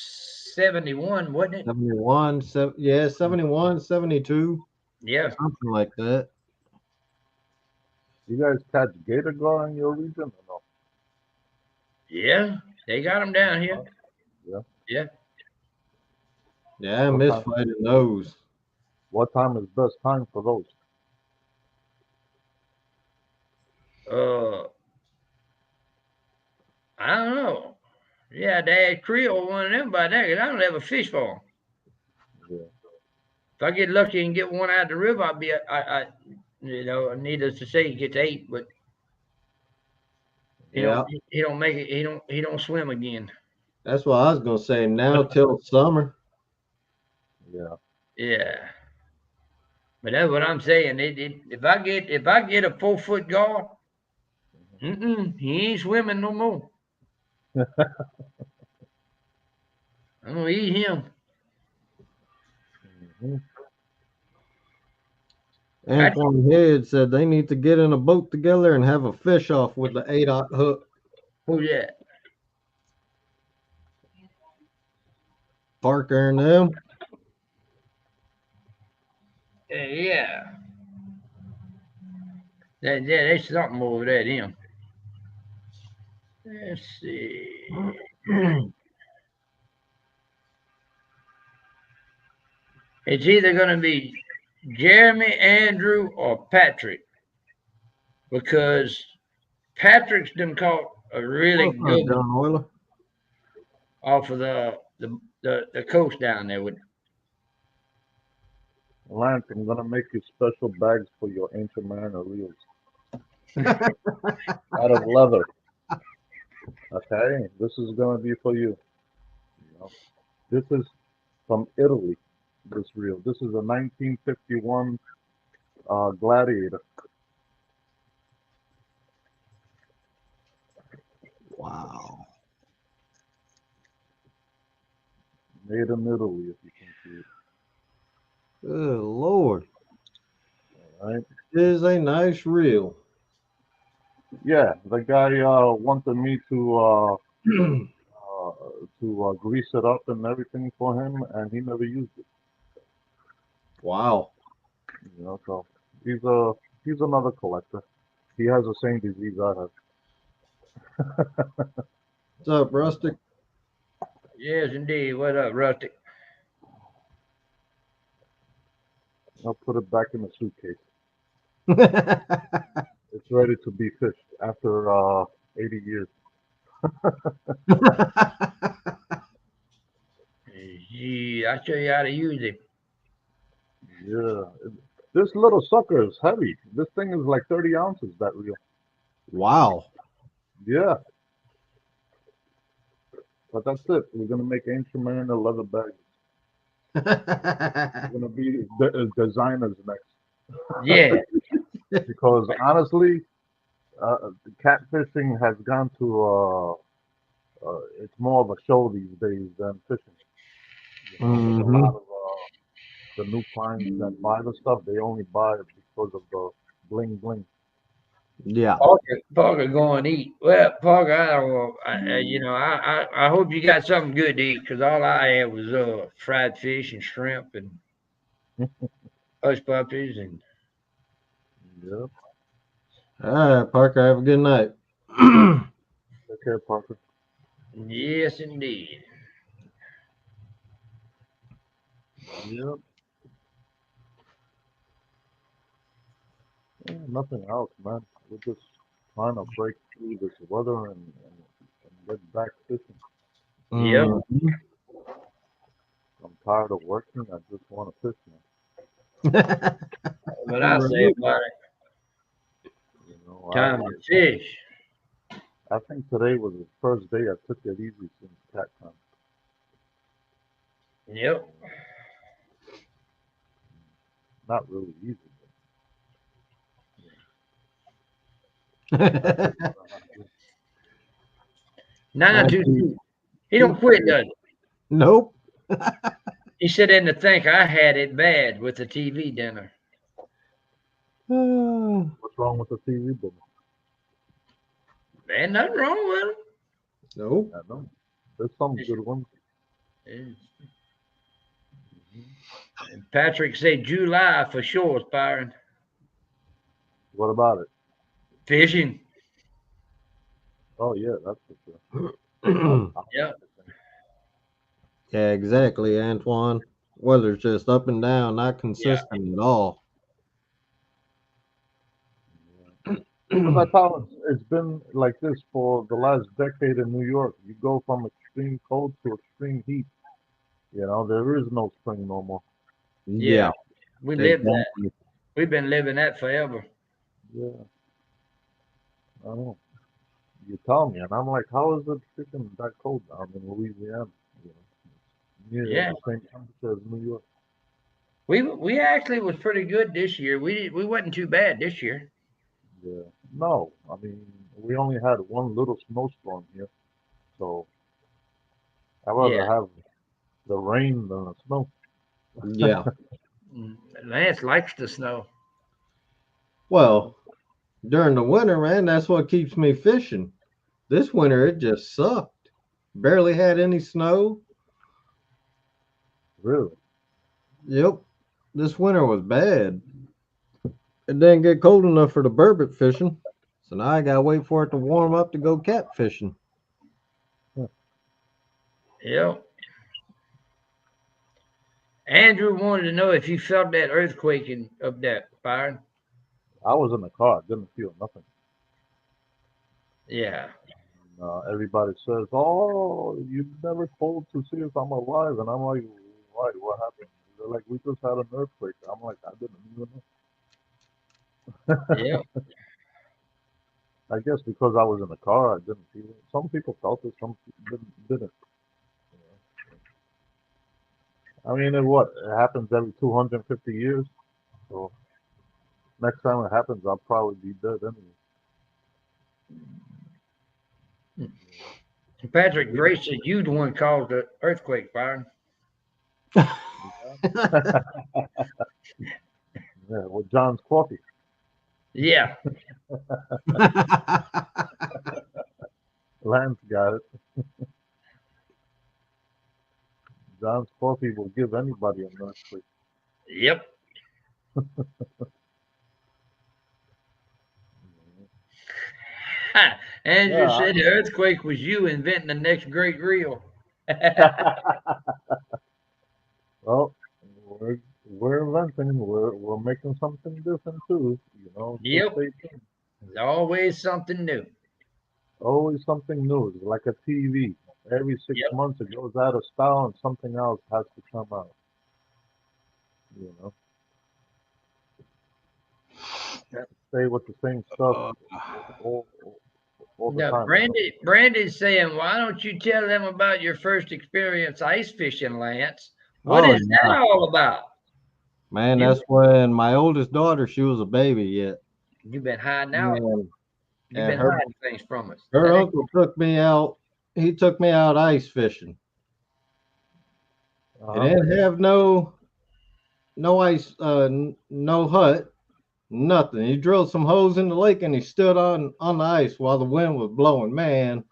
71, wasn't it? 71, 71, 72, Yeah. something like that. You guys catch gator gar in your region or no? Yeah, they got them down here. Yeah. Yeah. Yeah, I What miss time? fighting those. What time is best time for those? I don't know. Yeah, Dad Creole one of them by there, 'cause I don't ever fish for them. Yeah. If I get lucky and get one out of the river, I'll be, needless to say, he gets 8, but Yeah, he don't make it. He don't swim again. that's what I was gonna say. Now till summer. Yeah. Yeah, but that's what I'm saying. If I get a 4-foot gar, he ain't swimming no more. I'm gonna eat him. Hmm. Antoine Head said they need to get in a boat together and have a fish off with the 8-aught hook. Who's that? Parker and them. Yeah. There's something over there, them. Let's see. It's either going to be Jeremy, Andrew, or Patrick, because Patrick's done caught a really What's up, good John Euler? off of the coast down there. With Lance, I'm gonna make you special bags for your ancient mariner reels out of leather. Okay, this is gonna be for you. You know, this is from Italy. This reel. This is a 1951 Gladiator. Wow. Made in Italy, if you can see it. Good Lord. All right. It is a nice reel. Yeah, the guy wanted me to grease it up and everything for him, and he never used it. Wow. You know, so he's another collector. He has the same disease I have. What's up, Rustic? yes, indeed. What up, Rustic? I'll put it back in the suitcase. It's ready to be fished after 80 years. Yeah, I'll show you how to use it. Yeah. This little sucker is heavy. This thing is like 30 ounces, that reel. Wow. Yeah. But that's it. We're going to make ancient mariner leather bags. We're going to be designers next. Yeah. Because honestly, catfishing has gone to, it's more of a show these days than fishing. You know, there's a Mhm. lot of the new clients that buy the stuff, they only buy it because of the bling bling. Yeah. Parker going to eat. Well, Parker, I don't know. I hope you got something good to eat, because all I had was fried fish and shrimp and hush puppies and Yeah. All right, Parker. Have a good night. Take care, Parker. yes, indeed. Yeah. Nothing else, man. We're just trying to break through this weather and get back fishing. Yep. Mhm. I'm tired of working. I just want to fish now. What I say about it. You know, Time to fish. I think today was the first day I took it easy since cat time. Yep. Not really easy, Not too. He don't quit, does he? Nope. He said in the think I had it bad with the TV dinner. What's wrong with the TV book? Man, nothing wrong with Nope. I know. There's some good ones. him. Patrick said July for sure, Byron. What about it? Fishing. Oh yeah, that's for sure. Yeah. Yeah, exactly, Antoine. Weather's just up and down, not Yeah. consistent at all. But that's how it's been like this for the last decade in New York. You go from extreme cold to extreme heat. You know, there is no spring no more. Yeah. Yeah, We live that. exactly. We've been living that forever. Yeah, I know. You tell me, and I'm like, how is it freaking that cold down in Louisiana? You know, it's near Yeah. the same temperature as New York. We actually was pretty good this year. We wasn't too bad this year. Yeah. No, I mean, we only had one little snowstorm here, so I'd rather Yeah. have the rain than the snow. Yeah. Lance likes the snow. Well, during the winter, man, that's what keeps me fishing. This winter, it just sucked. Barely had any snow. Really? Yep. This winter was bad. It didn't get cold enough for the burbot fishing. So now I gotta wait for it to warm up to go catfishing. Yep. Andrew wanted to know if you felt that earthquake of that fire. I was in the car, I didn't feel nothing. Yeah. Everybody says, "Oh, you never called to see if I'm alive," and I'm like, "Why? What happened?" They're like, "We just had an earthquake." I'm like, "I didn't even Yep. know." I guess because I was in the car, I didn't feel it. Some people felt it, some people didn't. You know? I mean, it happens every 250 years. So next time it happens, I'll probably be dead anyway. Patrick Grace said you the one caused the earthquake, Byron. Yeah, with John's coffee. Yeah. Lance got it. John's coffee will give anybody an earthquake. Yep. Andrew Yeah. said the earthquake was you inventing the next great reel. Well, we're inventing. We're making something different too. You know, just Yep. stay tuned. There's always something new. Always something new. It's like a TV. Every six Yep. months it goes out of style and something else has to come out. You know, can't stay with the same stuff all, all the Now, time. You know? Brandy's saying, why don't you tell them about your first experience ice fishing, Lance? What Oh is that yeah. all about? Man, You that's when my oldest daughter, she was a baby yet. you've been hiding out. And, You've and been her hiding things from us. her That ain't uncle took me out. He took me out ice fishing. He Uh-huh. didn't have no ice, no hut, nothing. He drilled some holes in the lake and he stood on the ice while the wind was blowing. Man,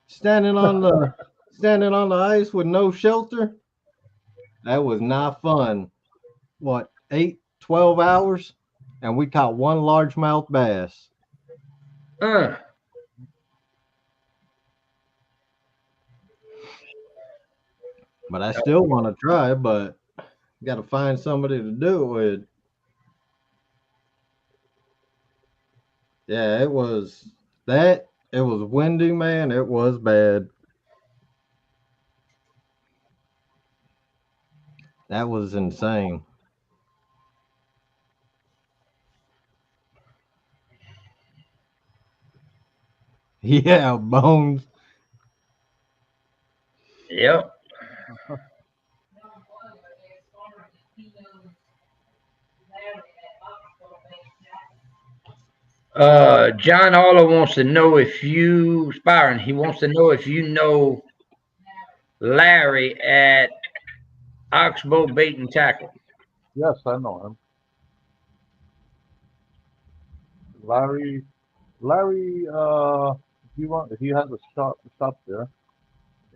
standing on the ice with no shelter, that was not fun. What, 8, 12 hours? And we caught one largemouth bass. uh, But I still want to try, but got to find somebody to do it with. Yeah, it was that. It was windy, man. It was bad. That was insane. Yeah, bones. yep. John Aller wants to know if you, Byron, he wants to know if you know Larry at Oxbow Bait and Tackle. Yes, I know him. Larry. Larry. He has a shop there,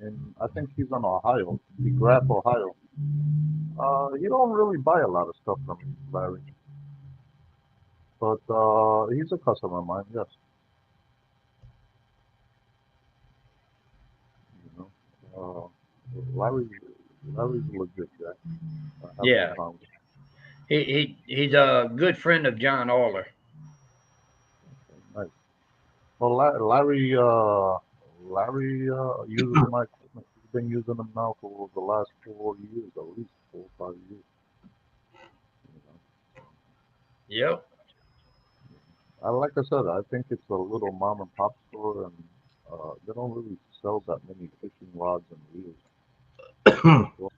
and I think he's in Ohio. DeGraff, Ohio. You don't really buy a lot of stuff from Larry. But he's a customer of mine, yes. You know, Larry's a legit guy. I have no Yeah, problem. he's a good friend of John Orler. Nice. Well, Larry uses my equipment. He's been using them now for the last 4 years, at least 4 or 5 years. You know. Yep. Like I said, I think it's a little mom and pop store, and they don't really sell that many fishing rods and reels. Well,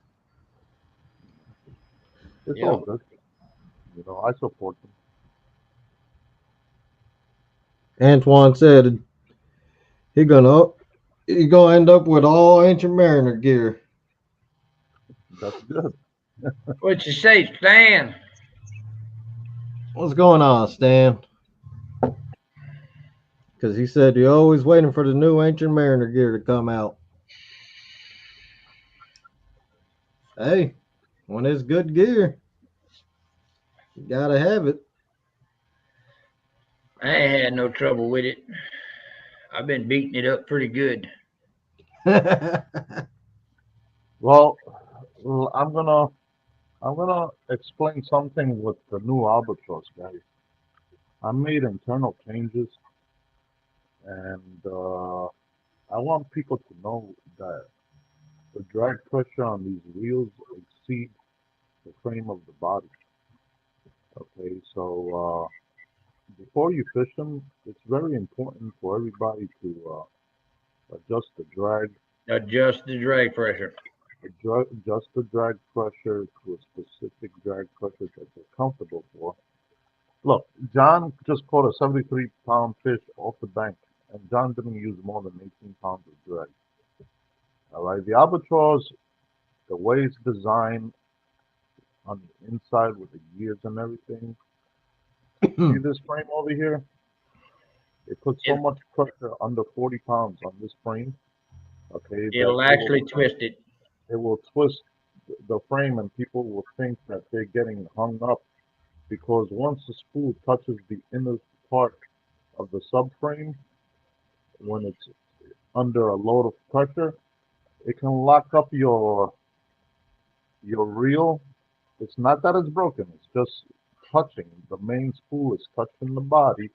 it's all Yep. good. I support them. Antoine said he gonna end up with all Ancient Mariner gear. That's good. What you say, Stan? What's going on, Stan? Because he said you're always waiting for the new Ancient Mariner gear to come out. Hey, when it's good gear, you gotta have it. I ain't had no trouble with it. I've been beating it up pretty good. Well, I'm gonna explain something with the new Albatross, guys. I made internal changes, and I want people to know that the drag pressure on these wheels exceeds the frame of the body. Okay, so before you fish them, it's very important for everybody to adjust the drag, Adjust the drag pressure. adjust the drag pressure to a specific drag pressure that they're comfortable for. Look, John just caught a 73-pound fish off the bank, and John didn't use more than 18 pounds of drag. All right, the albatross, the way it's designed on the inside with the gears and everything. See this frame over here? It puts so It, much pressure under 40 pounds on this frame, okay, that it'll actually twist it. it will twist the frame, and people will think that they're getting hung up because once the spool touches the inner part of the subframe, when it's under a load of pressure, it can lock up your reel. It's not that it's broken; it's just touching. The main spool is touching the body,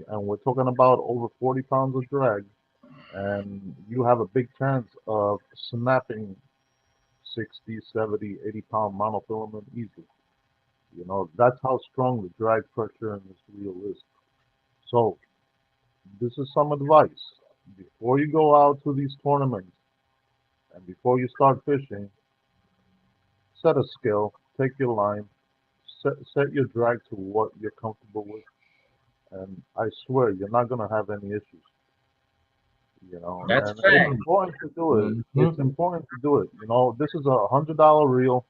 and we're talking about over 40 pounds of drag, and you have a big chance of snapping 60, 70, 80-pound monofilament easily. That's how strong the drag pressure in this reel is. So, this is some advice. Before you go out to these tournaments and before you start fishing, set a scale, take your line, set your drag to what you're comfortable with, and I swear you're not going to have any issues. That's a And it's fact. important to do it. It's Mhm. important to do it. This is $100 reel.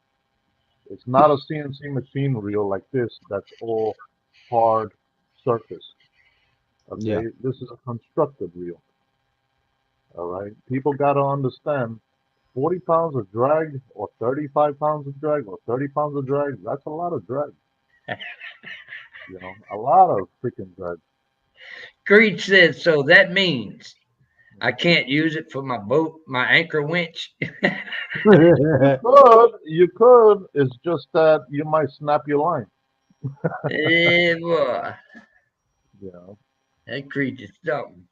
It's not a CNC machine reel like this that's all hard surface. Yeah. Okay, this is a constructed reel. All right, people got to understand 40 pounds of drag or 35 pounds of drag or 30 pounds of drag, that's a lot of drag. A lot of freaking drag. Creed said so. That means I can't use it for my boat, my anchor winch. You could. It's just that you might snap your line. Eh, boy, You know, that Creed is something.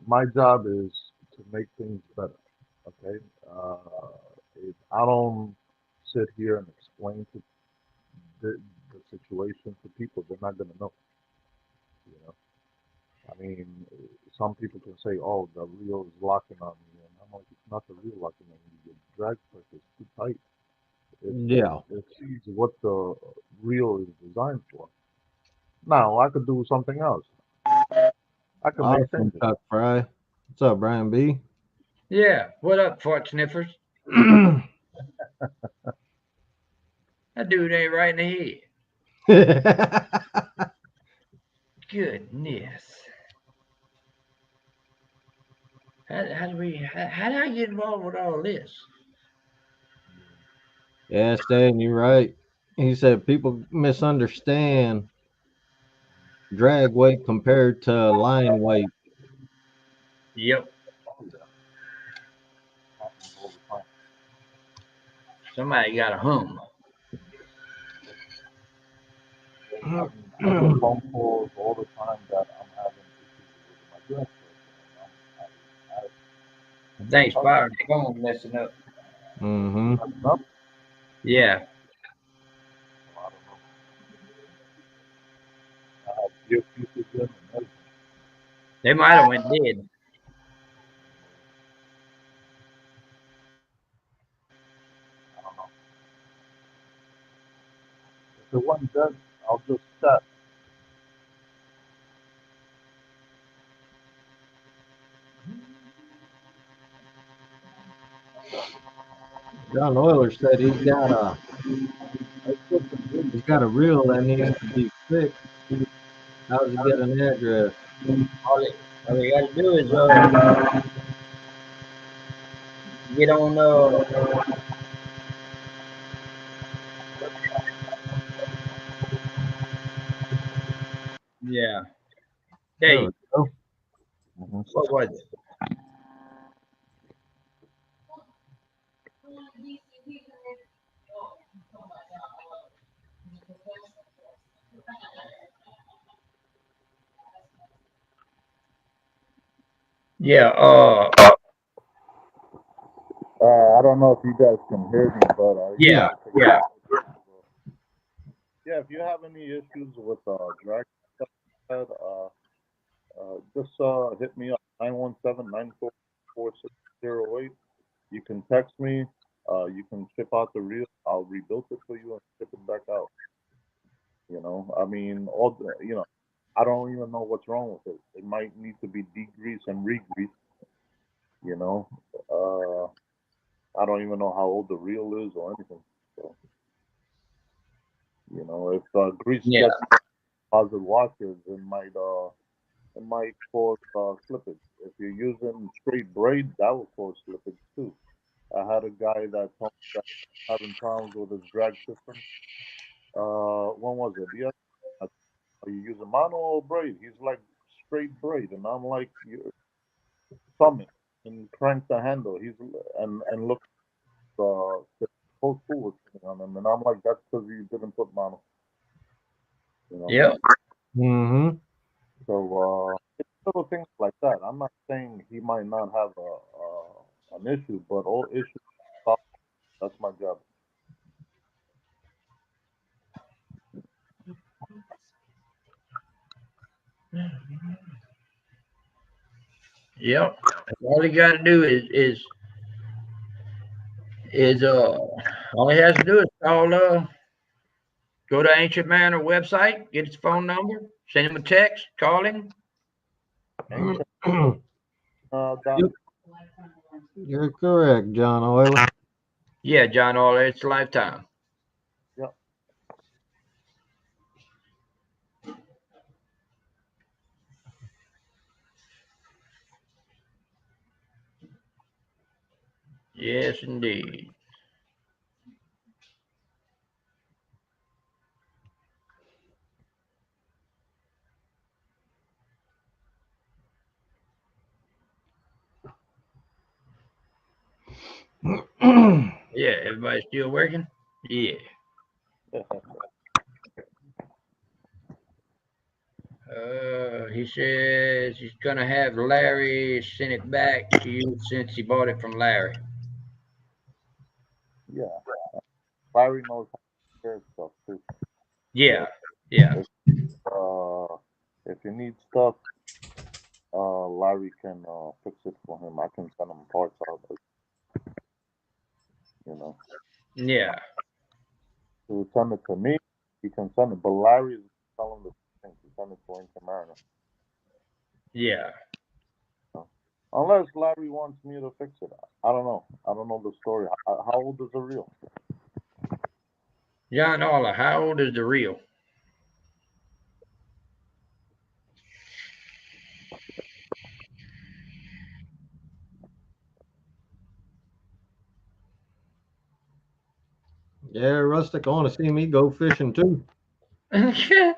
my job is to make things better. Okay, if I don't sit here and explain to the situation to people, they're not gonna know. You know, I mean, some people can say, "Oh, the reel is locking on me," and I'm like, "It's not the reel locking on you. Your drag pressure is too tight. It Yeah. exceeds what the reel is designed for." Now, I could do something else. I could make Awesome, changes. Chuck Fry. What's up, Brian B? Yeah. What up, fart sniffers? That dude ain't right in the head. Goodness. How did I get involved with all this? Yeah, Stan, you're right. he said people misunderstand drag weight compared to line weight. Yep. Happens all the time. Somebody got a hum. I get phone calls all the time that I'm having issues with my grandchildren. Thanks, Byron. Their phone's messing up. Mm-hmm. Messing up? Yeah. I don't know. I have earpieces in and everything. They might have went dead. I don't know. If it went dead, I'll just chat. John Euler said he's got a reel that needs to be fixed. How does he get an address? All they got to do is get on. Yeah. There Hey, we go. Mm-hmm. what was it? Yeah. I don't know if you guys can hear me, but Yeah. Yeah. Yeah, if you have any issues with drag stuff, just hit me up 917-944-4608. You can text me. You can ship out the reel. I'll rebuild it for you and ship it back out. I mean, I don't even know what's wrong with it. It might need to be degreased and re-greased. You know, uh, I don't even know how old the reel is or anything. So, if grease Yeah. gets positive washes, it might cause slippage. If you're using straight braid, that will cause slippage too. I had a guy that told me that he's having problems with his drag system. When was it? Yeah, are you using mono or braid? He's like straight braid, and I'm like, you thumb it and crank the handle. And look, the whole tool was sitting on him, and I'm like, that's because you didn't put mono. You know. Yeah. Mm-hmm. So it's little things like that. I'm not saying he might not have an issue, but all issues, that's my job. Yep. All you got to do is all he has to do is call go to Ancient Mariner website, get his phone number, send him a text, call him. Ancient, Yep. You're correct, John Euler. Yeah, John All it's Lifetime. yeah. Yes, indeed. Yeah, everybody still working? Yeah. He says he's gonna have Larry send it back to you since he bought it from Larry. Yeah. Larry knows how to share stuff too. Yeah, So yeah, if you need stuff, Larry can fix it for him. I can send him parts out, you know. yeah, He would send it to me. He can send it, but Larry is telling the thing to send it to Ancient Mariner. yeah. So, unless Larry wants me to fix it. I don't know. I don't know the story. How old is the reel? John Olla, how old is the reel? Yeah, Rustic, I want to see me go fishing too. I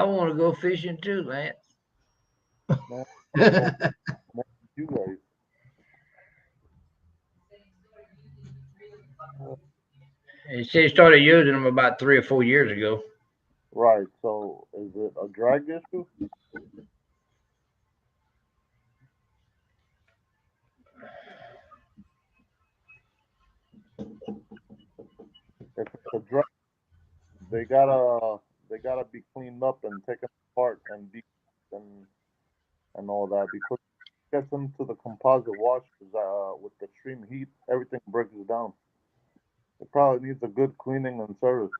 want to go fishing too, Lance. Man, more than you guys. He said he started using them about 3 or 4 years ago. Right. So is it a drag issue? If it's a drag, they gotta be cleaned up and taken apart and and all that because it gets into the composite washers with the extreme heat, everything breaks down. It probably needs a good cleaning and service.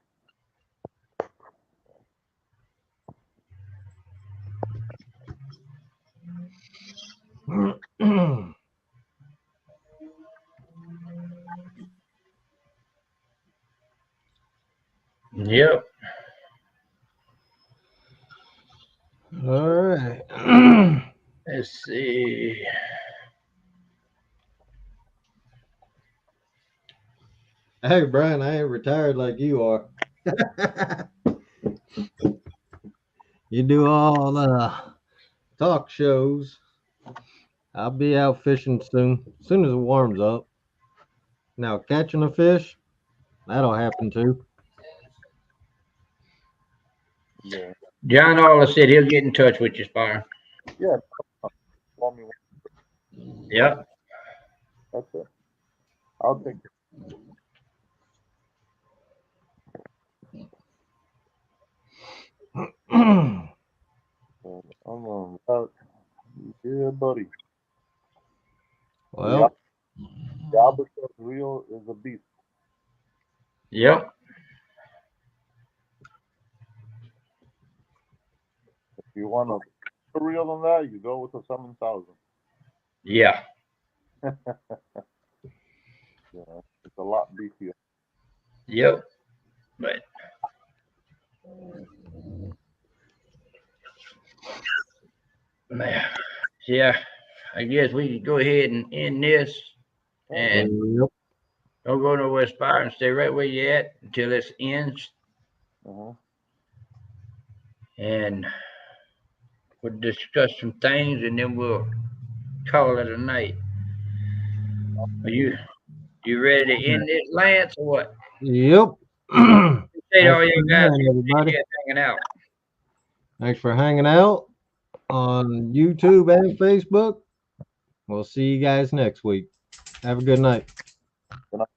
Yep. All right. Let's see. Hey, Brian, I ain't retired like you are. You do all the talk shows. I'll be out fishing soon, as soon as it warms up. Now, catching a fish, that'll happen too. Yeah. John Aller said he'll get in touch with you, Spire. Yeah. Call me. Yep. That's it. I'll take it. I'm yeah, buddy. Well, The albatross reel is a beast. Yep. If you want a bigger reel than that, you go with the 7,000. Yeah. Yeah, it's a lot beefier. Yep. But man, yeah, I guess we can go ahead and end this and yep. don't go nowhere, Spire, and stay right where you at until this ends. Uh-huh. And we'll discuss some things and then we'll call it a night. Are you ready to end this, Lance, or what? Yep. Say to all Thanks you for guys joining, everybody. hanging out. Thanks for hanging out on YouTube and Facebook. We'll see you guys next week. Have a good night. Good night.